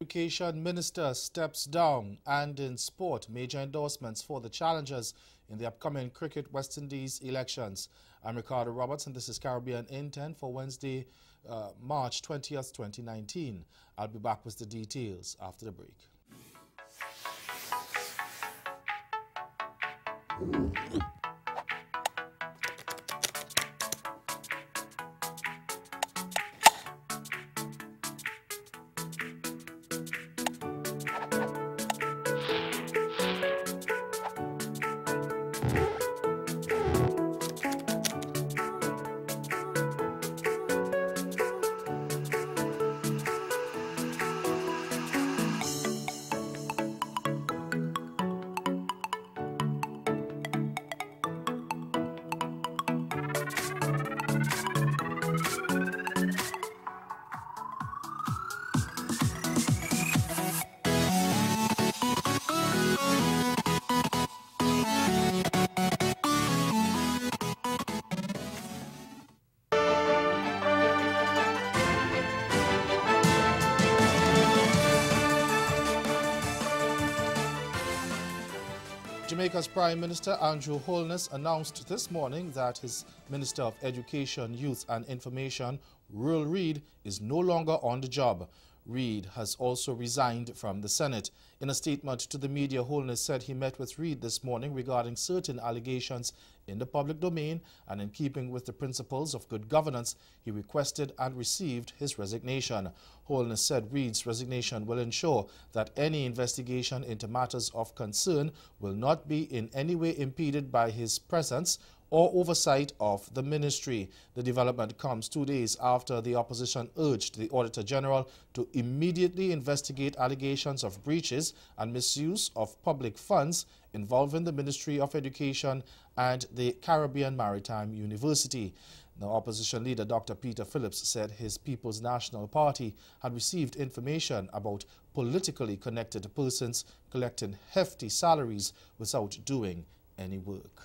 Education Minister steps down, and in sport, major endorsements for the challengers in the upcoming Cricket West Indies elections. I'm Ricardo Roberts and this is Caribbean in 10 for Wednesday, March 20th, 2019. I'll be back with the details after the break. Jamaica's Prime Minister Andrew Holness announced this morning that his Minister of Education, Youth and Information, Rural Reid, is no longer on the job. Reid has also resigned from the Senate. In a statement to the media, Holness said he met with Reid this morning regarding certain allegations in the public domain, and in keeping with the principles of good governance, he requested and received his resignation. Holness said Reid's resignation will ensure that any investigation into matters of concern will not be in any way impeded by his presence or oversight of the ministry. The development comes 2 days after the opposition urged the Auditor General to immediately investigate allegations of breaches and misuse of public funds involving the Ministry of Education and the Caribbean Maritime University. The opposition leader, Dr. Peter Phillips, said his People's National Party had received information about politically connected persons collecting hefty salaries without doing any work.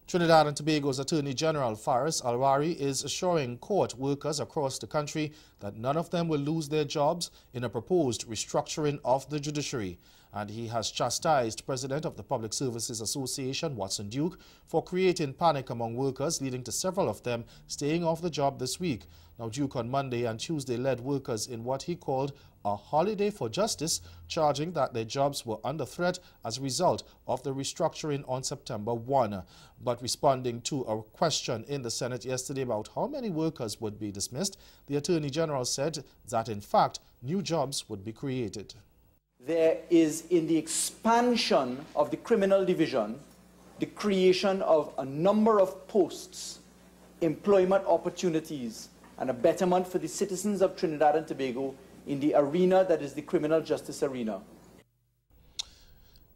Trinidad and Tobago's Attorney General Faris Alwari is assuring court workers across the country that none of them will lose their jobs in a proposed restructuring of the judiciary. And he has chastised President of the Public Services Association, Watson Duke, for creating panic among workers, leading to several of them staying off the job this week. Now, Duke on Monday and Tuesday led workers in what he called a holiday for justice, charging that their jobs were under threat as a result of the restructuring on September 1. But responding to a question in the Senate yesterday about how many workers would be dismissed, the Attorney General said that, in fact, new jobs would be created. There is, in the expansion of the criminal division, the creation of a number of posts, employment opportunities, and a betterment for the citizens of Trinidad and Tobago in the arena that is the criminal justice arena.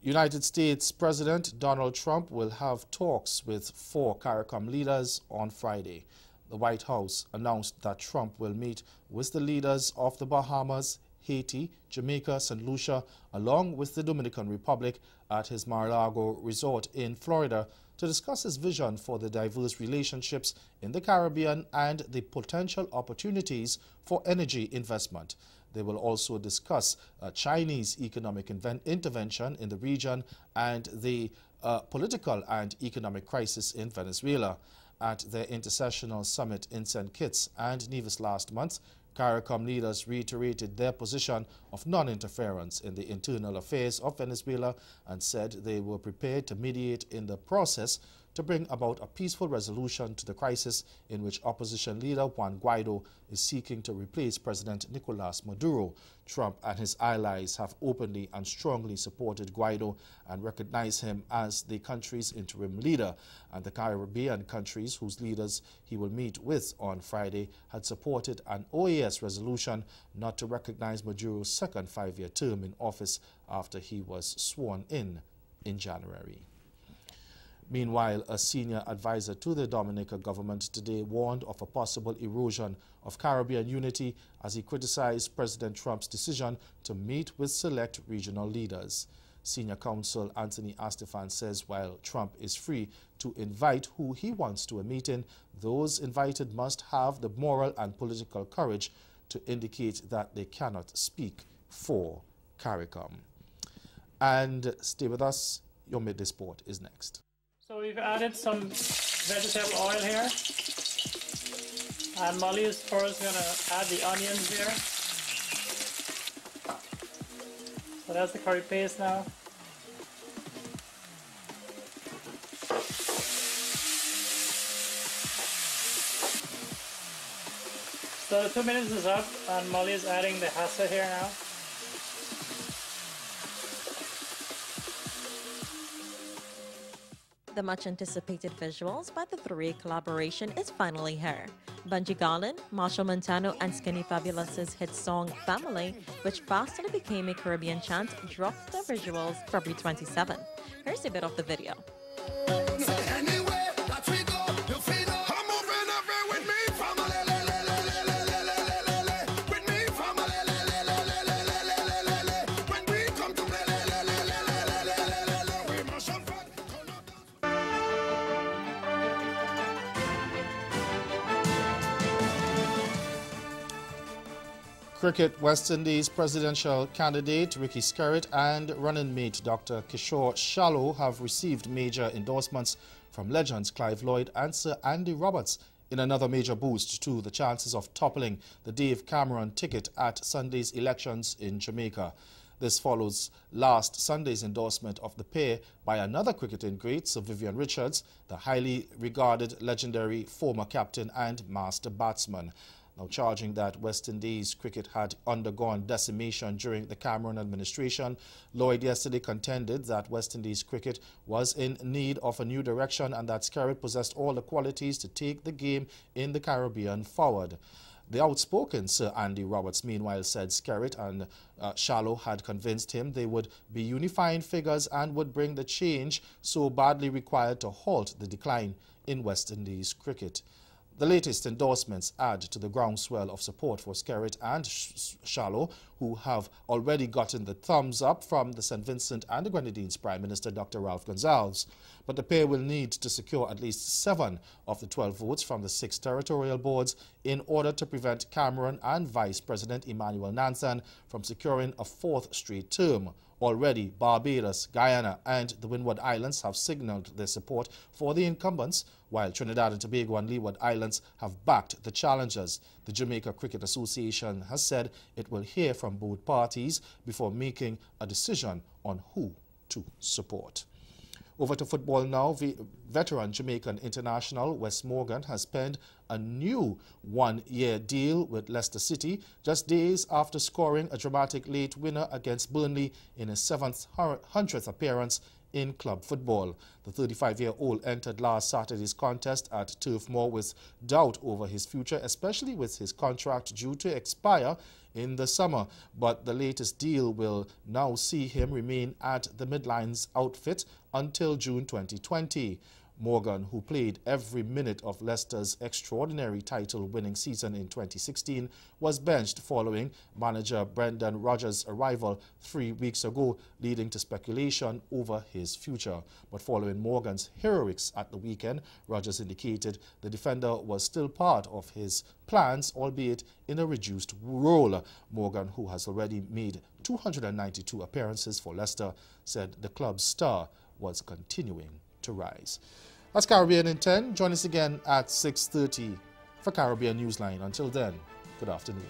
United States President Donald Trump will have talks with 4 CARICOM leaders on Friday. The White House announced that Trump will meet with the leaders of the Bahamas, Haiti, Jamaica, St. Lucia, along with the Dominican Republic at his Mar-a-Lago resort in Florida to discuss his vision for the diverse relationships in the Caribbean and the potential opportunities for energy investment. They will also discuss Chinese economic intervention in the region and the political and economic crisis in Venezuela. At their intersessional summit in St. Kitts and Nevis last month, CARICOM leaders reiterated their position of non-interference in the internal affairs of Venezuela and said they were prepared to mediate in the process to bring about a peaceful resolution to the crisis in which opposition leader Juan Guaido is seeking to replace President Nicolas Maduro. Trump and his allies have openly and strongly supported Guaido and recognize him as the country's interim leader. And the Caribbean countries whose leaders he will meet with on Friday had supported an OAS resolution not to recognize Maduro's second 5-year term in office after he was sworn in January. Meanwhile, a senior advisor to the Dominica government today warned of a possible erosion of Caribbean unity as he criticized President Trump's decision to meet with select regional leaders. Senior counsel Anthony Astefan says while Trump is free to invite who he wants to a meeting, those invited must have the moral and political courage to indicate that they cannot speak for CARICOM. And stay with us, your Midday Sport is next. So we've added some vegetable oil here. And Molly is first going to add the onions here. So that's the curry paste now. So the 2 minutes is up and Molly is adding the hassa here now. The much anticipated visuals by the three collaboration is finally here. Bungie Garlin, Marshall Montano, and Skinny Fabulous's hit song Family, which fastly became a Caribbean chant, dropped their visuals February 27. Here's a bit of the video. Cricket West Indies presidential candidate Ricky Skerritt and running mate Dr. Kishore Shallow have received major endorsements from legends Clive Lloyd and Sir Andy Roberts in another major boost to the chances of toppling the Dave Cameron ticket at Sunday's elections in Jamaica. This follows last Sunday's endorsement of the pair by another cricketing great, Sir Vivian Richards, the highly regarded legendary former captain and master batsman. Now charging that West Indies cricket had undergone decimation during the Cameron administration, Lloyd yesterday contended that West Indies cricket was in need of a new direction and that Skerritt possessed all the qualities to take the game in the Caribbean forward. The outspoken Sir Andy Roberts, meanwhile, said Skerritt and Shallow had convinced him they would be unifying figures and would bring the change so badly required to halt the decline in West Indies cricket. The latest endorsements add to the groundswell of support for Skerritt and Shallow, who have already gotten the thumbs up from the St. Vincent and the Grenadines Prime Minister Dr. Ralph Gonsalves. But the pair will need to secure at least 7 of the 12 votes from the 6 territorial boards in order to prevent Cameron and Vice President Emmanuel Nansen from securing a 4th straight term. Already, Barbados, Guyana and the Windward Islands have signalled their support for the incumbents, while Trinidad and Tobago and Leeward Islands have backed the challengers. The Jamaica Cricket Association has said it will hear from both parties before making a decision on who to support. Over to football now. Veteran Jamaican international Wes Morgan has penned a new 1-year deal with Leicester City just days after scoring a dramatic late winner against Burnley in his 700th appearance in club football. The 35-year-old entered last Saturday's contest at Turf Moor with doubt over his future, especially with his contract due to expire in the summer. But the latest deal will now see him remain at the Midlands outfit until June 2020. Morgan, who played every minute of Leicester's extraordinary title-winning season in 2016, was benched following manager Brendan Rodgers' arrival 3 weeks ago, leading to speculation over his future. But following Morgan's heroics at the weekend, Rodgers indicated the defender was still part of his plans, albeit in a reduced role. Morgan, who has already made 292 appearances for Leicester, said the club's star was continuing to rise. That's Caribbean in 10. Join us again at 6:30 for Caribbean Newsline. Until then, good afternoon.